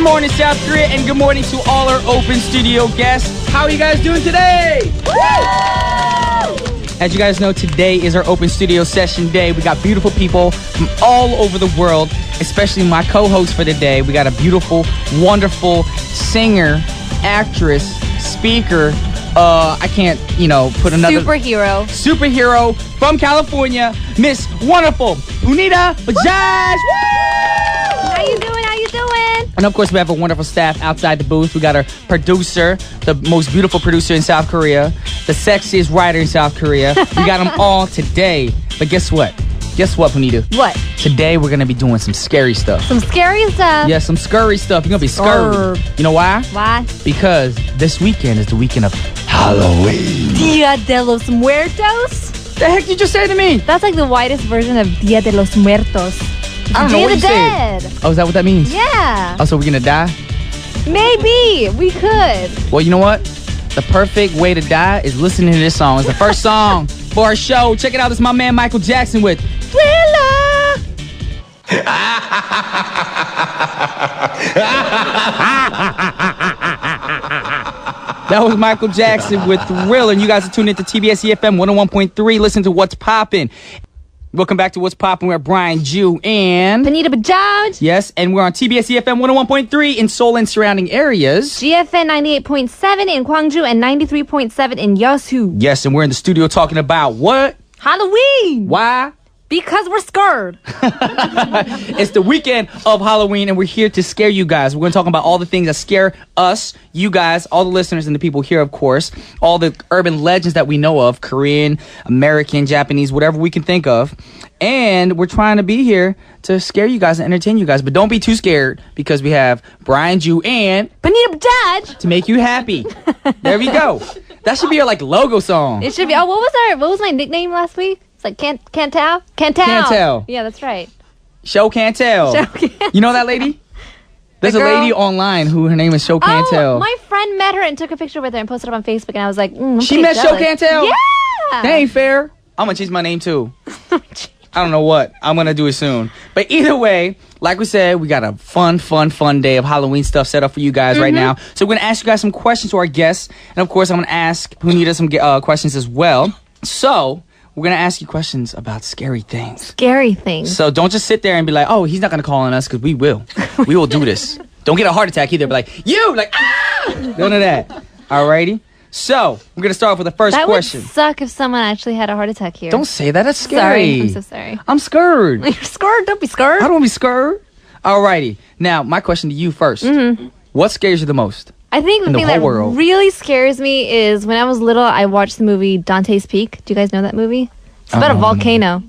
morning, South Korea, and good morning to all our open studio guests. How are you guys doing today? As you guys know, today is our open studio session day. We got beautiful people from all over the world, especially my co-host for the day. We got a beautiful, wonderful singer, actress, speaker. I can't, put another... Superhero from California, Miss Wonderful Unita Bajaj. How you doing? And of course, we have a wonderful staff outside the booth. We got our producer, the most beautiful producer in South Korea, the sexiest writer in South Korea. We got them all today. But guess what? Punita? What? Today, we're going to be doing some scary stuff. Some scary stuff? Yeah, some scurry stuff. You're going to be scurry. You know why? Why? Because this weekend is the weekend of Halloween. Dia de los Muertos? The heck you just said to me? That's like the widest version of Dia de los Muertos. I don't know what you said. Oh, is that what that means? Yeah. Oh, so we're going to die? Maybe. We could. Well, you know what? The perfect way to die is listening to this song. It's the first song for our show. Check it out. This is my man Michael Jackson with Thriller. That was Michael Jackson with Thriller. And you guys are tuned into TBS efm 101.3. Listen to What's Poppin'. Welcome back to What's Poppin'. We're Brian Jew and Benita Bajaj. Yes, and we're on TBS efm 101.3 in Seoul and surrounding areas. GFN 98.7 in Gwangju and 93.7 in Yeosu. Yes, and we're in the studio talking about what? Halloween. Why? Because we're scared. It's the weekend of Halloween, and we're here to scare you guys. We're going to talk about all the things that scare us, you guys, all the listeners and the people here, of course, all the urban legends that we know of, Korean, American, Japanese, whatever we can think of. And we're trying to be here to scare you guys and entertain you guys. But don't be too scared, because we have Brian Jew and Benita Bajaj to make you happy. There we go. That should be our logo song. It should be. Oh, what was my nickname last week? It's like can't tell. Can't tell. Yeah, that's right. Show can't tell. You know that lady? There's a lady online who her name is Show Can't Tell. My friend met her and took a picture with her and posted it on Facebook, and I was like, she met jealous. Show Can't Tell? Yeah. That ain't fair. I'm gonna change my name too. I don't know what. I'm gonna do it soon. But either way, like we said, we got a fun day of Halloween stuff set up for you guys right now. So we're gonna ask you guys some questions to our guests, and of course I'm gonna ask Punita some questions as well. So we're going to ask you questions about scary things. Scary things. So don't just sit there and be like, oh, he's not going to call on us, because we will. We will do this. Don't get a heart attack either. Be like, ah! None of that. Alrighty? So we're going to start off with the first question. That would suck if someone actually had a heart attack here. Don't say that. That's scary. Sorry. I'm so sorry. I'm scared. You're scared? Don't be scared. I don't want to be scared. Alrighty. Now, my question to you first. What scares you the most? I think the thing that really scares me is when I was little, I watched the movie Dante's Peak. Do you guys know that movie? It's about a volcano.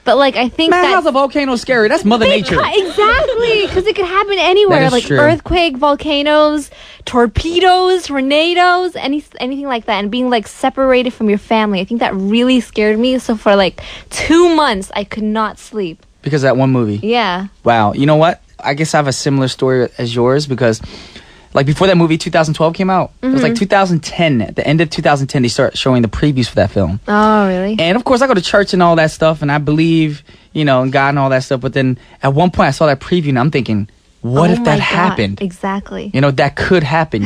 But I think how's a volcano scary? That's Mother Nature. Exactly, because it could happen anywhere. True. Earthquake, volcanoes, torpedoes, tornadoes, anything like that. And being separated from your family. I think that really scared me. So for 2 months, I could not sleep. Because of that one movie? Yeah. Wow. You know what? I guess I have a similar story as yours, because before that movie 2012 came out, it was 2010. At the end of 2010, they start showing the previews for that film. Oh, really? And of course, I go to church and all that stuff, and I believe, in God and all that stuff. But then at one point, I saw that preview, and I'm thinking, what if that happened? Exactly. That could happen,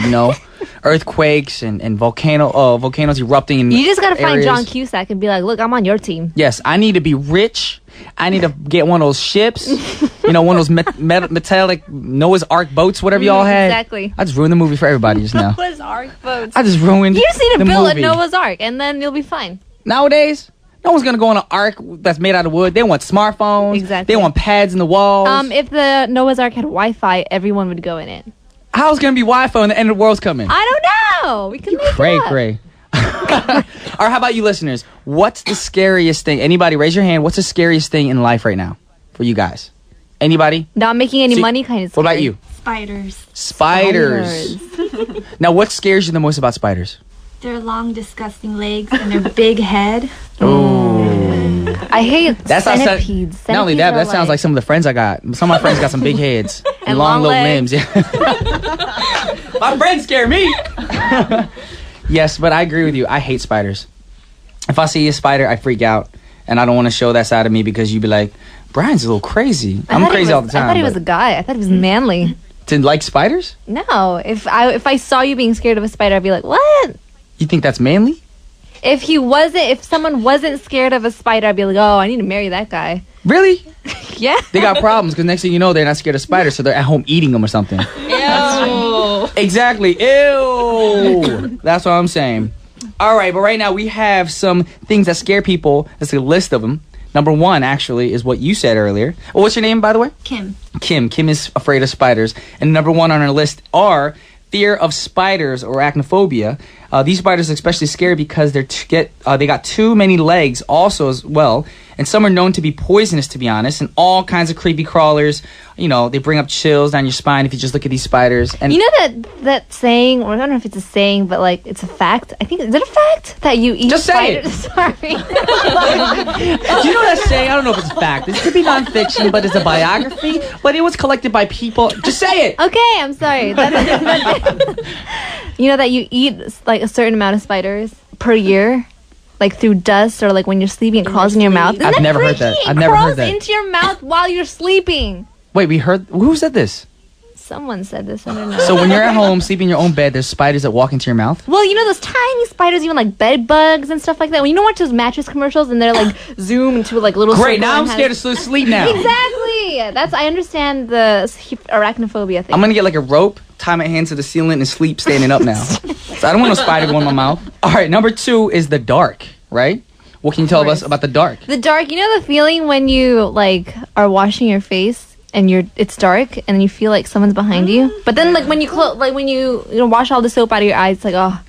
Earthquakes and volcanoes erupting in You just got to find areas. John Cusack and be like, look, I'm on your team. Yes, I need to be rich. I need to get one of those ships, one of those metallic Noah's Ark boats, whatever y'all had. Exactly. I just ruined the movie for everybody just now. Noah's Ark boats. I just ruined You just need to build movie. a Noah's Ark, and then you'll be fine. Nowadays, no one's going to go on an ark that's made out of wood. They want smartphones. Exactly. They want pads in the walls. If the Noah's Ark had Wi-Fi, everyone would go in it. How's going to be Wi-Fi when the end of the world's coming? I don't know. We can make it up. Cray. Or how about you listeners? What's the scariest thing? Anybody, raise your hand. What's the scariest thing in life right now for you guys? Anybody? Not making any money kind of scary. What about you? Spiders. Now, what scares you the most about spiders? Their long, disgusting legs and their big head. Oh. I hate centipedes. Not only that, but that sounds like some of the friends I got. Some of my friends got some big heads and long little limbs. Yeah. My friends scare me. Yes, but I agree with you. I hate spiders. If I see a spider, I freak out. And I don't want to show that side of me because you'd be like, Brian's a little crazy. I'm crazy all the time. I thought he was a guy. I thought he was manly. To like spiders? No. If I saw you being scared of a spider, I'd be like, what? You think that's manly? If someone wasn't scared of a spider, I'd be like, oh, I need to marry that guy. Really? Yeah. They got problems because next thing you know, they're not scared of spiders, so they're at home eating them or something. Ew. Exactly. Ew. That's what I'm saying. All right, but right now we have some things that scare people. There's a list of them. Number 1, actually, is what you said earlier. Oh, what's your name, by the way? Kim. Kim is afraid of spiders. And number 1 on our list are fear of spiders or arachnophobia. These spiders are especially scary because they got too many legs also as well. And some are known to be poisonous, to be honest. And all kinds of creepy crawlers. You know, they bring up chills down your spine if you just look at these spiders. And you know that saying, or I don't know if it's a saying, but like it's a fact. I think, is it a fact that you eat just spiders? Say it. Sorry. Do you know that saying? I don't know if it's a fact. This could be nonfiction, but it's a biography. But it was collected by people. Just say it. Okay, I'm sorry. You know that you eat like a certain amount of spiders per year? Like through dust or like when you're sleeping, it crawls in your mouth. I've never heard that. I've never heard that. It crawls into your mouth while you're sleeping. Wait, who said this? Someone said this. I don't know. So when you're at home sleeping in your own bed, there's spiders that walk into your mouth? Well, you know those tiny spiders, even like bed bugs and stuff like that. When you don't watch those mattress commercials and they're like zoom into like little. Great, now I'm scared to sleep now. Exactly. I understand the arachnophobia thing. I'm gonna get like a rope, tie my hands to the ceiling, and sleep standing up now. So I don't want no spider going in my mouth. All right, number 2 is the dark, right? What can you tell us about the dark? The dark, you know the feeling when you like are washing your face and it's dark and you feel like someone's behind you. But then like when you wash all the soap out of your eyes, it's like, oh.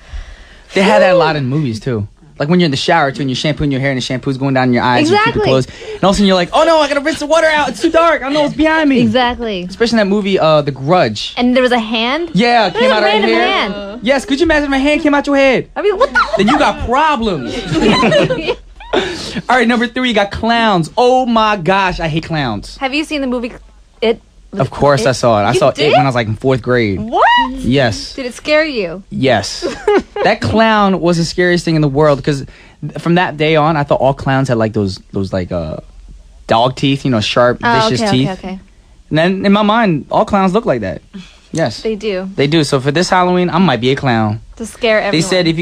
They had that a lot in movies too. Like when you're in the shower too and you're shampooing your hair and the shampoo's going down in your eyes. Exactly. You keep it closed. And all of a sudden you're like, oh no, I gotta rinse the water out. It's too dark. I don't know what's behind me. Exactly. Especially in that movie, The Grudge. And there was a hand? Yeah, There came was out a of her random hair. hand. Yes, could you imagine if my hand came out your head? I mean, what the? Then you got problems. All right, number 3, you got clowns. Oh my gosh, I hate clowns. Have you seen the movie It? Of course I saw it. I saw did? it when I was like in 4th grade. What? Yes. Did it scare you? Yes. That clown was the scariest thing in the world because from that day on, I thought all clowns had like those like dog teeth, you know, sharp, vicious teeth. Okay. And then in my mind, all clowns look like that. Yes. They do. They do. So for this Halloween, I might be a clown. To scare everyone. They said if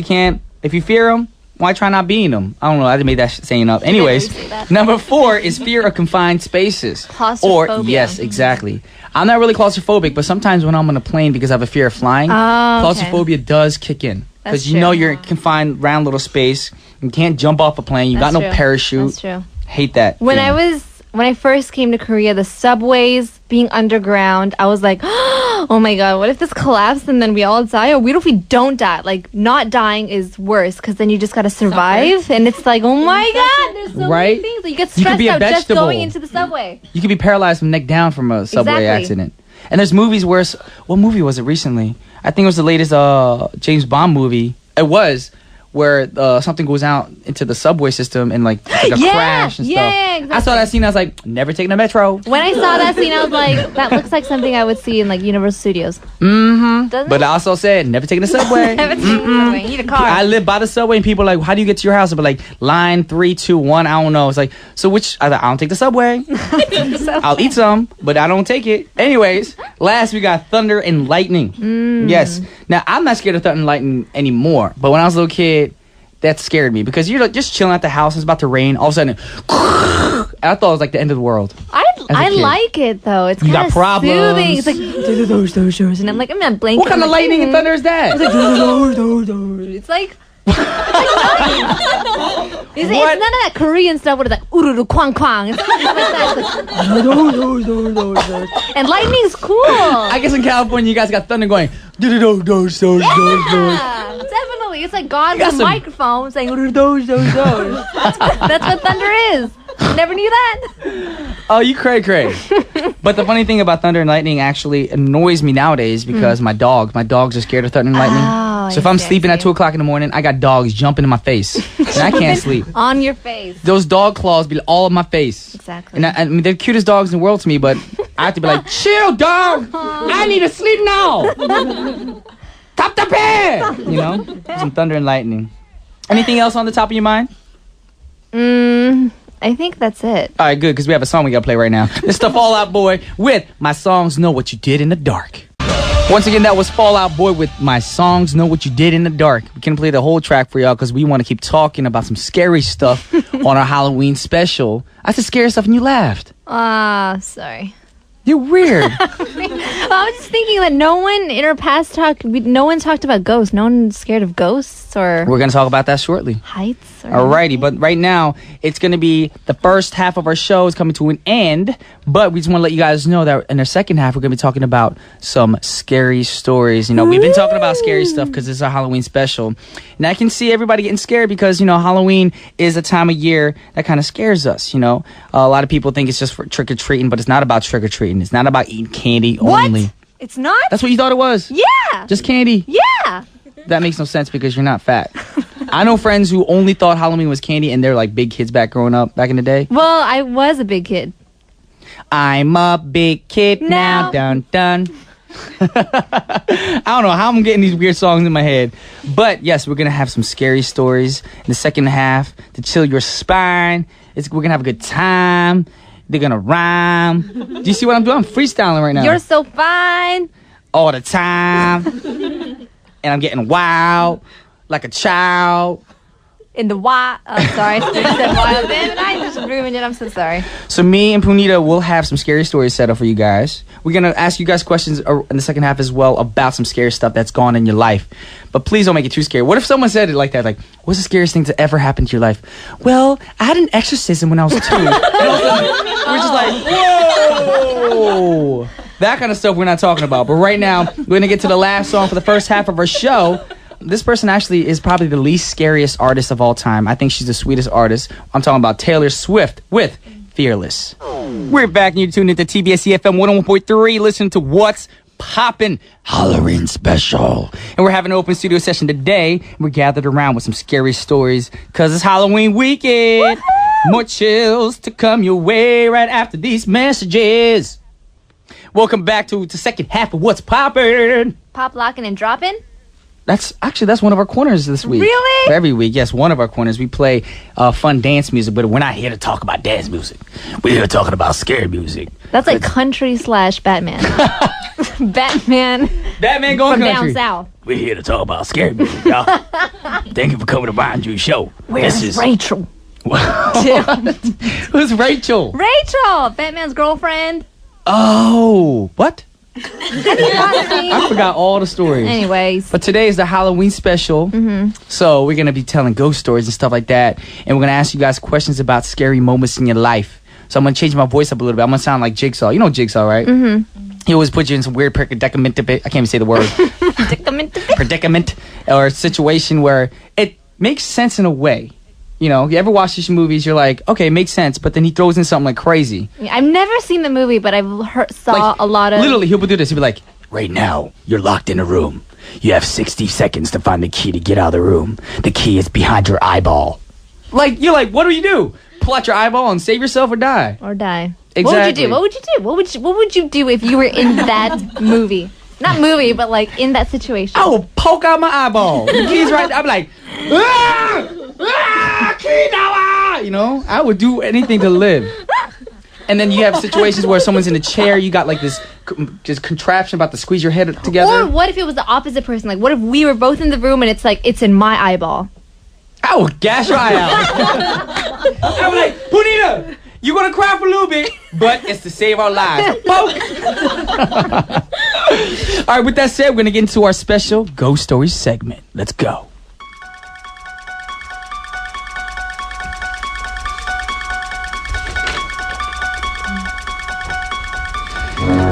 you fear them, why try not being them? I don't know. I just made that saying up. Anyways, number 4 is fear of confined spaces. Claustrophobia. Or, yes, exactly. I'm not really claustrophobic, but sometimes when I'm on a plane because I have a fear of flying, claustrophobia does kick in. Because you know you're confined round little space. You can't jump off a plane. You got no parachute. That's true. Hate that. When I first came to Korea, the subways being underground, I was like, oh my god, what if this collapsed and then we all die? Or what if we don't die? Like, not dying is worse because then you just gotta survive. And it's like, oh my god, there's so many things. You get stressed out just going into the subway. You could be paralyzed from neck down from a subway accident. And there's movies where, what movie was it recently? I think it was the latest James Bond movie. It was. Where something goes out into the subway system and like a crash and stuff. Yeah, exactly. I saw that scene. I was like, never taking a metro. When I saw that scene, I was like, that looks like something I would see in like Universal Studios. Mm-hmm. Doesn't but it? I also said, never taking the subway. Never taking the subway. You need a car. I live by the subway and people are like, how do you get to your house? I'll be like, line 3, 2, 1. I don't know. It's like, so which? I don't take the subway. I'll eat some, but I don't take it. Anyways, last we got thunder and lightning. Yes. Now, I'm not scared of thunder and lightning anymore. But when I was a little kid, that scared me because you're like just chilling at the house. It's about to rain. All of a sudden, I thought it was like the end of the world. I like it though. It's kind of soothing. It's like and I'm like, I'm not blanking. What kind of lightning and thunder is that? It's like. It's none of that Korean stuff where it's like ururu kwang kwang. It's not like that. And lightning's cool. I guess in California you guys got thunder going. Yeah, definitely. It's like God with a microphone saying That's what thunder is. Never knew that. Oh, you cray. But the funny thing about thunder and lightning actually annoys me nowadays because my dogs are scared of thunder and lightning. So if I'm sleeping at 2 o'clock in the morning, I got dogs jumping in my face. And I can't sleep. On your face. Those dog claws be all on my face. Exactly. And I mean, they're the cutest dogs in the world to me, but I have to be like, chill, dog. I need to sleep now. Top the bed. You know? Some thunder and lightning. Anything else on the top of your mind? I think that's it. All right, good, because we have a song we got to play right now. It's the Fall Out Boy with My Songs Know What You Did in the Dark. Once again, that was Fall Out Boy with My Songs Know What You Did in the Dark. We can play the whole track for y'all because we want to keep talking about some scary stuff on our Halloween special. I said scary stuff and you laughed. Sorry. You're weird. I was just thinking that no one in our past no one talked about ghosts. No one's scared of ghosts or We're going to talk about that shortly. heights. Or Alrighty, but right now, it's going to be the first half of our show is coming to an end. But we just want to let you guys know that in the second half, we're going to be talking about some scary stories. You know, we've been talking about scary stuff because it's our Halloween special. And I can see everybody getting scared because, you know, Halloween is a time of year that kind of scares us, you know. A lot of people think it's just for trick-or-treating, but it's not about trick-or-treating. It's not about eating candy only. It's not? That's what you thought it was? Yeah. Just candy? Yeah. That makes no sense because you're not fat. I know friends who only thought Halloween was candy and they're like big kids back in the day. Well, I was a big kid. I'm a big kid now. Dun dun. I don't know how I'm getting these weird songs in my head. But yes, we're going to have some scary stories in the second half to chill your spine. We're going to have a good time. They're going to rhyme. Do you see what I'm doing? I'm freestyling right now. You're so fine. All the time. And I'm getting wild like a child. In the wild. Sorry. I said wild then and I just ruined it. I'm so sorry. So me and Punita will have some scary stories set up for you guys. We're going to ask you guys questions in the second half as well about some scary stuff that's gone in your life. But please don't make it too scary. What if someone said it like that? Like, what's the scariest thing to ever happen to your life? Well, I had an exorcism when I was 2. We're just like, whoa. That kind of stuff we're not talking about. But right now, we're going to get to the last song for the first half of our show. This person actually is probably the least scariest artist of all time. I think she's the sweetest artist. I'm talking about Taylor Swift with Fearless. We're back and you're tuned into TBS efm 101.3. Listen to What's Poppin' Halloween Special. And we're having an open studio session today. We're gathered around with some scary stories because it's Halloween weekend. Woo-hoo! More chills to come your way right after these messages. Welcome back to the second half of What's Poppin'. Pop, locking, and dropping? That's one of our corners this week. Really? For every week, yes, one of our corners. We play fun dance music, but we're not here to talk about dance music. We're here talking about scary music. That's like country / Batman. Batman going from country. down south. We're here to talk about scary music, y'all. Thank you for coming to Mind You Show. Where's Rachel? Who's Rachel? Rachel, Batman's girlfriend. Oh, what? I I forgot all the stories. Anyways. But today is the Halloween special. So we're going to be telling ghost stories and stuff like that. And we're going to ask you guys questions about scary moments in your life. So I'm going to change my voice up a little bit. I'm going to sound like Jigsaw. You know Jigsaw, right? He always puts you in some weird predicament. I can't even say the word. Predicament or situation where it makes sense in a way. You know, you ever watch these movies, you're like, okay, it makes sense, but then he throws in something like crazy. I've never seen the movie, but I've saw a lot of... Literally, he'll do this. He'll be like, right now, you're locked in a room. You have 60 seconds to find the key to get out of the room. The key is behind your eyeball. Like, you're like, what do? Pull out your eyeball and save yourself or die? Or die. Exactly. What would you do? What would you do if you were in that movie? Not movie, but like in that situation. I will poke out my eyeball. The key's right there. I'll be like, key now, you know? I would do anything to live. And then you have situations where someone's in a chair, you got like this just contraption about to squeeze your head together. Or what if it was the opposite person? Like, what if we were both in the room and it's like, it's in my eyeball? I will gash your eye out. I'm like, Punita, you're going to cry for a little bit, but it's to save our lives. Poke! All right, with that said, we're going to get into our special Ghost Stories segment. Let's go.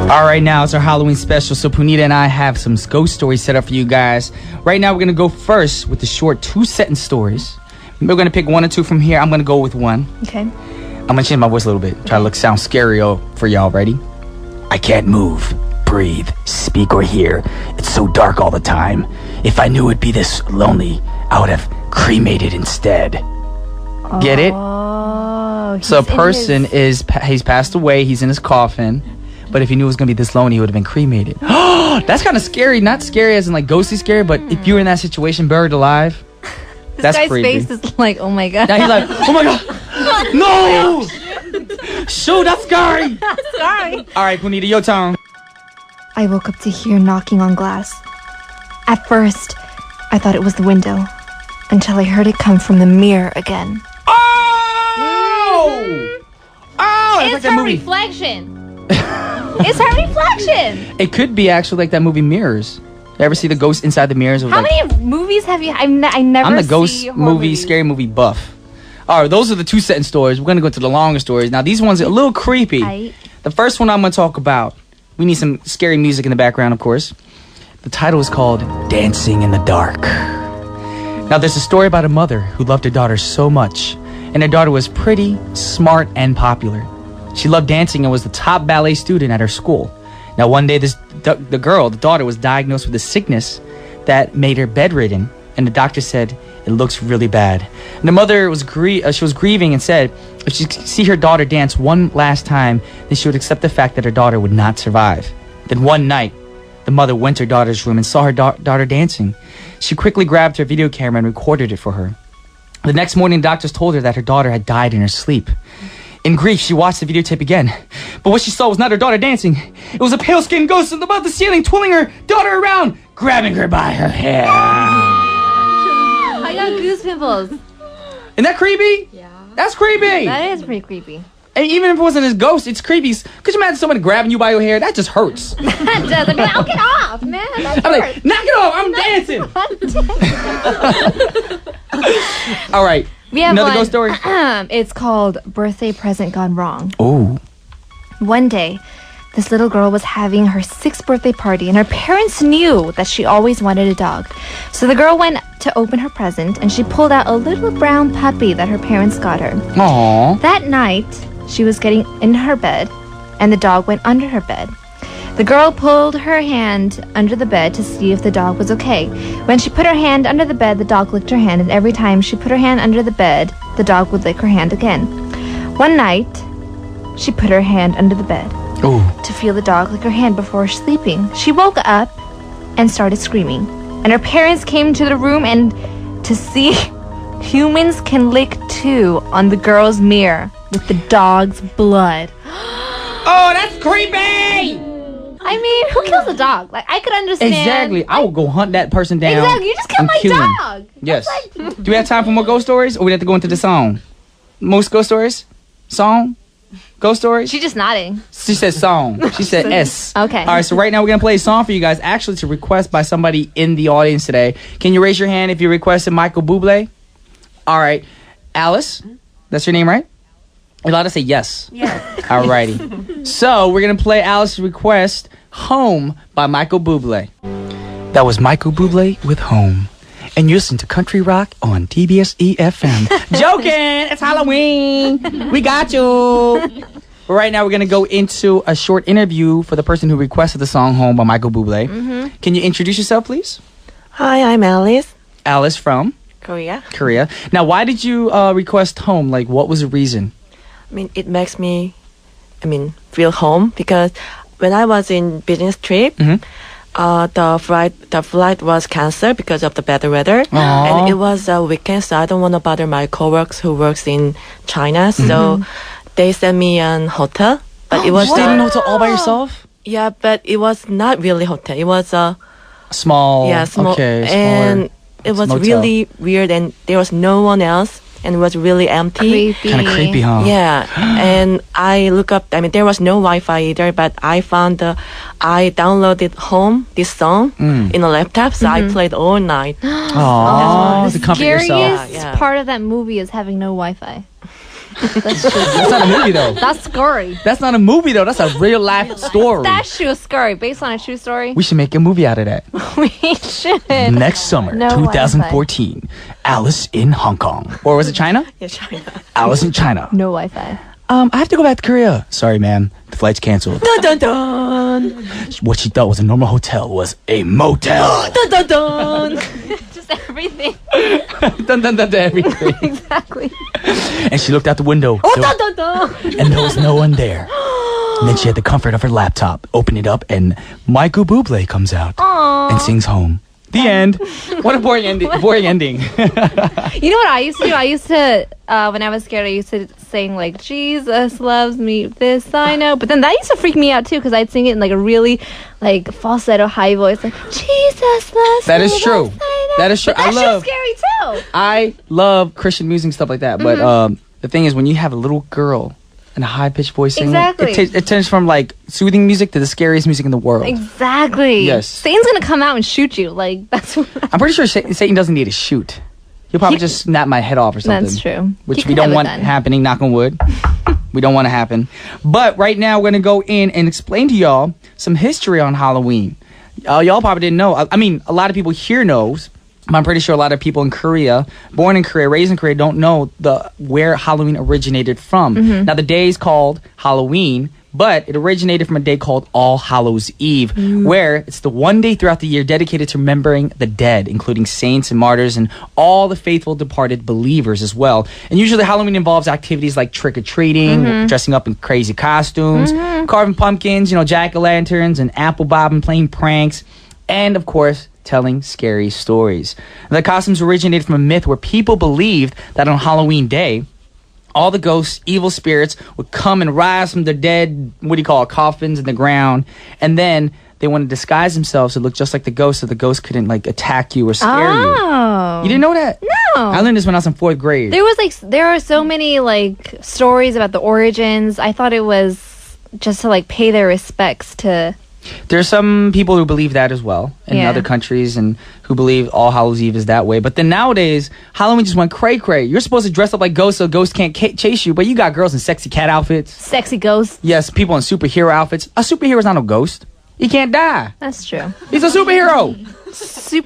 All right, now it's our Halloween special, so Punita and I have some ghost stories set up for you guys. Right now, we're going to go first with the short 2-sentence stories. We're going to pick 1 or 2 from here. I'm going to go with 1. Okay. I'm going to change my voice a little bit. Try to sound scary for y'all. Ready? I can't move, breathe, speak, or hear. It's so dark all the time. If I knew it'd be this lonely, I would have cremated instead. Get it? Oh. So a person he's passed away. He's in his coffin. But if he knew it was going to be this lonely, he would have been cremated. That's kind of scary. Not scary as in like ghosty scary, but if you were in that situation, buried alive, this guy's creepy. face is like, oh my god. Now he's like, oh my god. No! Shoot, that's scary. Sorry. All right, Punita, your turn. I I woke up to hear knocking on glass. At first, I thought it was the window, until I heard it come from the mirror again. Oh! Oh! It's like It's that her movie. reflection. It's her reflection. It could be actually like that movie Mirrors. You ever see the ghost inside the mirrors? How many movies have you? I never. I'm the ghost see horror movie, movies. scary movie buff. All right, those are the 2 sentence stories. We're gonna go to the longer stories now. These ones are a little creepy. Aight. The first one I'm gonna talk about. We need some scary music in the background, of course. The title is called "Dancing in the Dark." Now, there's a story about a mother who loved her daughter so much, and her daughter was pretty, smart, and popular. She loved dancing and was the top ballet student at her school. Now, one day, the daughter, was diagnosed with a sickness that made her bedridden, and the doctor said, "It looks really bad." And the mother was grieving and said if she could see her daughter dance one last time, then she would accept the fact that her daughter would not survive. Then one night, the mother went to her daughter's room and saw her daughter dancing. She quickly grabbed her video camera and recorded it for her. The next morning, doctors told her that her daughter had died in her sleep. In grief, she watched the videotape again. But what she saw was not her daughter dancing. It was a pale-skinned ghost above the ceiling, twirling her daughter around, grabbing her by her hair. I got goose pimples. Isn't that creepy? Yeah. That's creepy. That is pretty creepy. And even if it wasn't his ghost, it's creepy. Could you imagine somebody grabbing you by your hair? That just hurts. That does. I'd be like, "Oh, get off, man." That I'm hurts. like, knock it off. I'm dancing. All right. We have Another one. ghost story? It's called Birthday Present Gone Wrong. Oh. One day, this little girl was having her 6th birthday party, and her parents knew that she always wanted a dog. So the girl went to open her present, and she pulled out a little brown puppy that her parents got her. Aww. That night, she was getting in her bed, and the dog went under her bed. The girl pulled her hand under the bed to see if the dog was okay. When she put her hand under the bed, the dog licked her hand, and every time she put her hand under the bed, the dog would lick her hand again. One night, she put her hand under the bed Ooh. to feel the dog lick her hand before sleeping. She woke up and started screaming, and her parents came to the room and to see humans can lick too on the girl's mirror with the dog's blood. Oh, that's creepy. I mean, who kills a dog? Like, I could understand. Exactly. I will go hunt that person down. Exactly. You just killed and my kill him. dog. Yes. Do we have time for more ghost stories, or we have to go into the song? Most ghost stories? Song? Ghost stories? She's just nodding. She said song. She said S. Okay. All right, so right now we're going to play a song for you guys, actually to request by somebody in the audience today. Can you raise your hand if you requested Michael Bublé? All right. Alice, that's your name, right? You're allowed to say yes. Yes. All righty. So we're going to play Alice's request, Home by Michael Bublé. That was Michael Bublé with Home. And you listen to Country Rock on TBS efm. Joking! It's Halloween! We got you! But right now we're going to go into a short interview for the person who requested the song Home by Michael Bublé. Mm-hmm. Can you introduce yourself, please? Hi, I'm Alice, Alice from Korea. Korea. Now, why did you request Home? Like, what was the reason? I mean, it makes me, feel home because when I was in business trip, Mm-hmm. the flight was canceled because of the bad weather, and it was a weekend, so I don't want to bother my coworkers who works in China, so they sent me an hotel, but it was You stayed in a hotel all by yourself? yeah, but it was not really hotel. It was a Small. small, Okay, and smaller. it was motel. really weird, and there was no one else, and it was really empty. Creepy. Kind of creepy, huh? Yeah, and I look up. I mean, there was no Wi-Fi either, but I found I downloaded Home this song in a laptop, so I played all night. Aww, The to comfort yourself. scariest Yeah. part of that movie is having no Wi-Fi. That's just, That's not a movie, though. that's scary. That's not a movie, though. That's a real life story. That's true scary. Based on a true story. We should make a movie out of that. We should. Next summer, No 2014, Alice in Hong Kong. Or was it China? Yeah, China. Alice in China. No Wi-Fi. I have to go back to Korea. Sorry, ma'am. The flight's canceled. Dun dun dun. What she thought was a normal hotel was a motel. Dun dun dun. Just everything. Dun, dun, dun, dun, everything. Exactly. And she looked out the window. Dun, dun, dun. And there was no one there. And then she had the comfort of her laptop. Open it up, and Michael Bublé comes out and sings Home. The end. What a boring ending. You know what I used to do? I used to, when I was scared, I used to saying like Jesus loves me, this I know. But then that used to freak me out too because I'd sing it in like a really like falsetto high voice, like Jesus loves That me. is true. this I know. That is true. But that shit's scary too. I love Christian music and stuff like that. But the thing is, when you have a little girl and a high-pitched voice singing, Exactly. it turns from like soothing music to the scariest music in the world. Exactly. Yes. Satan's gonna come out and shoot you. Like that's what I'm pretty sure Satan doesn't need to shoot. He'll probably just snap my head off or something. That's true. Which He we could don't have it want done. happening, knock on wood. We don't want to happen. But right now, we're going to go in and explain to y'all some history on Halloween. Y'all probably didn't know. I mean, a lot of people here knows. But I'm pretty sure a lot of people in Korea, born in Korea, raised in Korea, don't know where Halloween originated from. Now, the day is called Halloween, but it originated from a day called All Hallows Eve, where it's the one day throughout the year dedicated to remembering the dead, including saints and martyrs and all the faithful departed believers as well. And usually Halloween involves activities like trick-or-treating, dressing up in crazy costumes, carving pumpkins, jack-o'-lanterns and apple bobbing, playing pranks, and of course, telling scary stories. The costumes originated from a myth where people believed that on Halloween day, all the ghosts, evil spirits, would come and rise from their dead, coffins in the ground. And then they want to disguise themselves to look just like the ghost so the ghost couldn't, attack you or scare you. Oh. You didn't know that? No. I learned this when I was in 4th grade. There are so many, stories about the origins. I thought it was just to, pay their respects to... There's some people who believe that as well in Yeah. other countries and who believe All Hallows Eve is that way. But then nowadays, Halloween just went cray-cray. You're supposed to dress up like ghosts so ghosts can't chase you, but you got girls in sexy cat outfits. Sexy ghosts. Yes, people in superhero outfits. A superhero's not a ghost. He can't die. That's true. He's a superhero.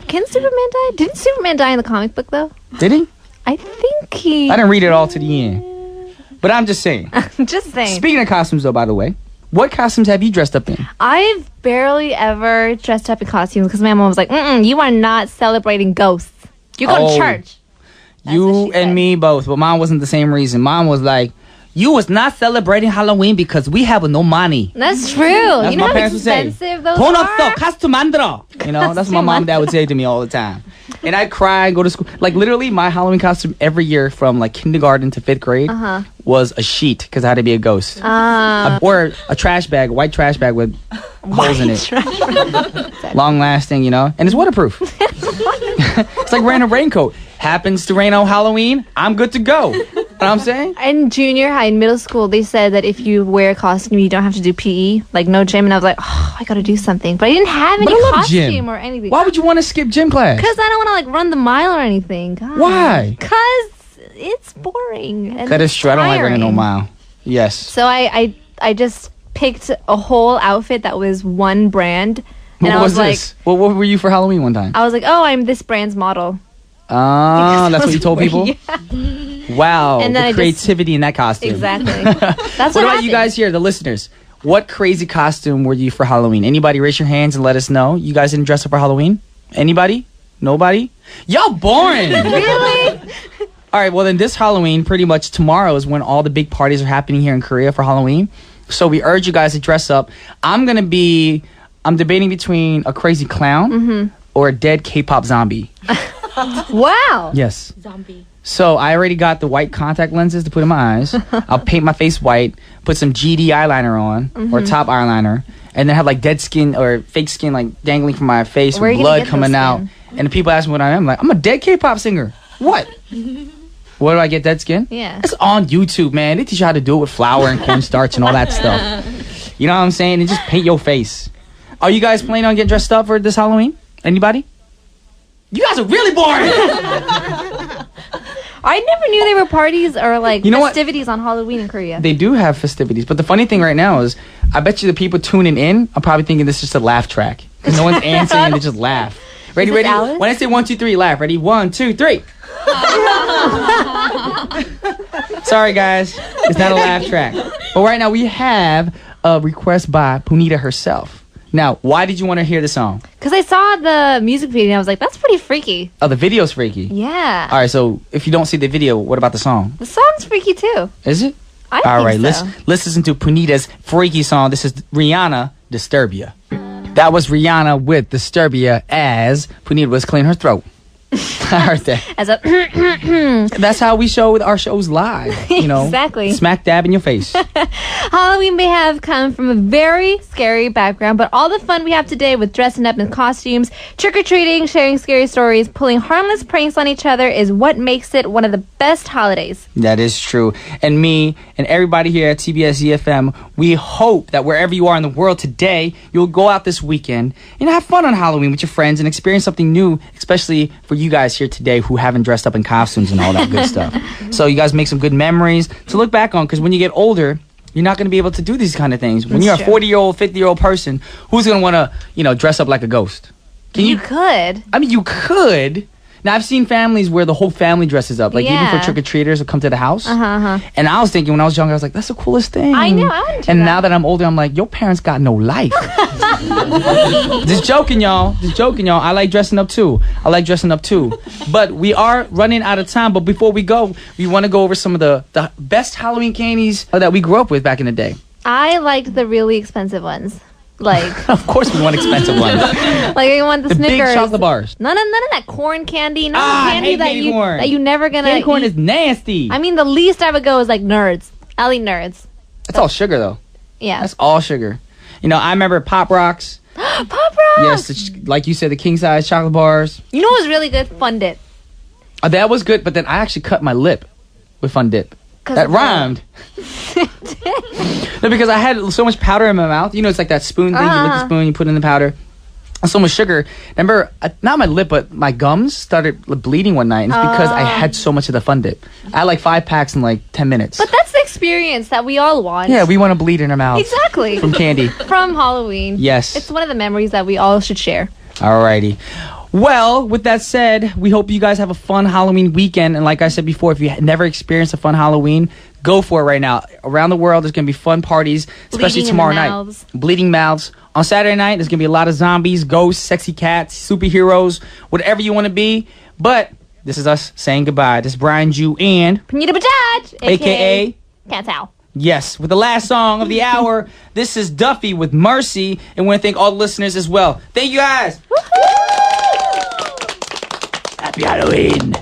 Can Superman die? Didn't Superman die in the comic book, though? Did he? I think he... I didn't read it all to the end. But I'm just saying. Just saying. Speaking of costumes, though, by the way, what costumes have you dressed up in? I've barely ever dressed up in costumes because my mom was like, you are not celebrating ghosts. You go to Oh. church. That's what You she and said. me both, but mine wasn't the same reason. Mine was like, you was not celebrating Halloween because we have no money. That's true. That's You know what my how parents would say. expensive those 돈 are? 없어, costume 만들어. That's what my mom and dad would say to me all the time. And I'd cry and go to school. Literally, my Halloween costume every year from kindergarten to 5th grade was a sheet because I had to be a ghost. Or a trash bag, a white trash bag with holes in it. Long lasting, and it's waterproof. It's like wearing a raincoat. Happens to rain on Halloween, I'm good to go. You know what I'm saying? In junior high and middle school, they said that if you wear a costume, you don't have to do PE, no gym. And I was like, I gotta do something. But I didn't have any But I love costume gym. or anything. Why would you want to skip gym class? Because I don't want to run the mile or anything. God. Why? Because it's boring. And That is true. I don't like running no tiring. mile. Yes. So I just picked a whole outfit that was one brand. And What I was like, this? What were you for Halloween one time? I was like, I'm this brand's model. Oh, Because that's I what you was told people? Yeah, Wow. And then I the just- creativity in that costume. exactly. That's What about you happened. guys here, the listeners? What crazy costume were you for Halloween? Anybody raise your hands and let us know. You guys didn't dress up for Halloween? Anybody? Nobody? Y'all boring. Really? All right, well then this Halloween, pretty much tomorrow is when all the big parties are happening here in Korea for Halloween. So we urge you guys to dress up. I'm debating between a crazy clown or a dead K-pop zombie. Wow. Yes. Zombie. So I already got the white contact lenses to put in my eyes. I'll paint my face white, put some GD eyeliner on or top eyeliner, and then have dead skin or fake skin dangling from my face Where are with you gonna blood get coming those out. skin? And the people ask me what I am. I'm a dead K-pop singer. What? Where do I get dead skin? Yeah. It's on YouTube, man. They teach you how to do it with flour and cornstarch and all that stuff. You know what I'm saying? And just paint your face. Are you guys planning on getting dressed up for this Halloween? Anybody? You guys are really boring. I never knew there were parties or You know what? festivities on Halloween in Korea. They do have festivities, but the funny thing right now is, I bet you the people tuning in are probably thinking this is just a laugh track because no one's answering and they just laugh. Ready, Is this ready? Alice? When I say 1, 2, 3, laugh. Ready? 1, 2, 3. Sorry, guys, it's not a laugh track. But right now we have a request by Punita herself. Now, why did you want to hear the song? Because I saw the music video and I was like, that's pretty freaky. Oh, the video's freaky. Yeah. All right, so if you don't see the video, what about the song? The song's freaky too. Is it? I All think right, so. let's listen to Punita's freaky song. This is Rihanna, Disturbia. That was Rihanna with Disturbia as Punita was clearing her throat. I heard that. As a That's how we show our shows live. You know, Exactly. Smack dab in your face. Halloween may have come from a very scary background, but all the fun we have today with dressing up in costumes, trick-or-treating, sharing scary stories, pulling harmless pranks on each other is what makes it one of the best holidays. That is true. And me and everybody here at TBS efm, we hope that wherever you are in the world today, you'll go out this weekend and have fun on Halloween with your friends and experience something new, especially for you guys here today who haven't dressed up in costumes and all that good stuff. So you guys make some good memories to look back on, because when you get older, you're not going to be able to do these kind of things. When you're a 40-year-old, 50-year-old person, who's going to want to, dress up like a ghost? You could. I mean, you could. Now, I've seen families where the whole family dresses up. Like, even for trick-or-treaters who come to the house. And I was thinking, when I was younger, I was like, that's the coolest thing. I know, I wouldn't do And that. now that I'm older, I'm like, your parents got no life. Just joking, y'all. Just joking, y'all. I like dressing up, too. But we are running out of time. But before we go, we want to go over some of the best Halloween candies that we grew up with back in the day. I liked the really expensive ones. Like, Of course, we want expensive ones. like I want the The Snickers. big chocolate bars. None of that corn candy. None of I the candy hate that candy corn. you never gonna Candy corn eat. is nasty. I mean, the least I would go is like Nerds. I'll eat Nerds. That's all sugar, though. Yeah. That's all sugar. I remember Pop Rocks. Pop Rocks. Yes, like you said, the king size chocolate bars. You know what was really good? Fun Dip. That was good, but then I actually cut my lip with Fun Dip. 'Cause That of the- rhymed. No, because I had so much powder in my mouth. It's like that spoon thing. You lick the spoon, you put in the powder. And so much sugar. Remember, not my lip, but my gums started bleeding one night. And it's because I had so much of the Fun Dip. I had like 5 packs in like 10 minutes. But that's the experience that we all want. Yeah, we want to bleed in our mouths. Exactly. From candy. From Halloween. Yes. It's one of the memories that we all should share. Alrighty. Well, with that said, we hope you guys have a fun Halloween weekend. And like I said before, if you never experienced a fun Halloween, go for it right now. Around the world, there's going to be fun parties, especially Bleeding in tomorrow the night. mouths. Bleeding mouths. On Saturday night, there's going to be a lot of zombies, ghosts, sexy cats, superheroes, whatever you want to be. But this is us saying goodbye. This is Brian Jew and Panita Bajaj, AKA Can't Tell. Yes, with the last song of the hour. This is Duffy with Mercy. And we want to thank all the listeners as well. Thank you guys. Happy Halloween.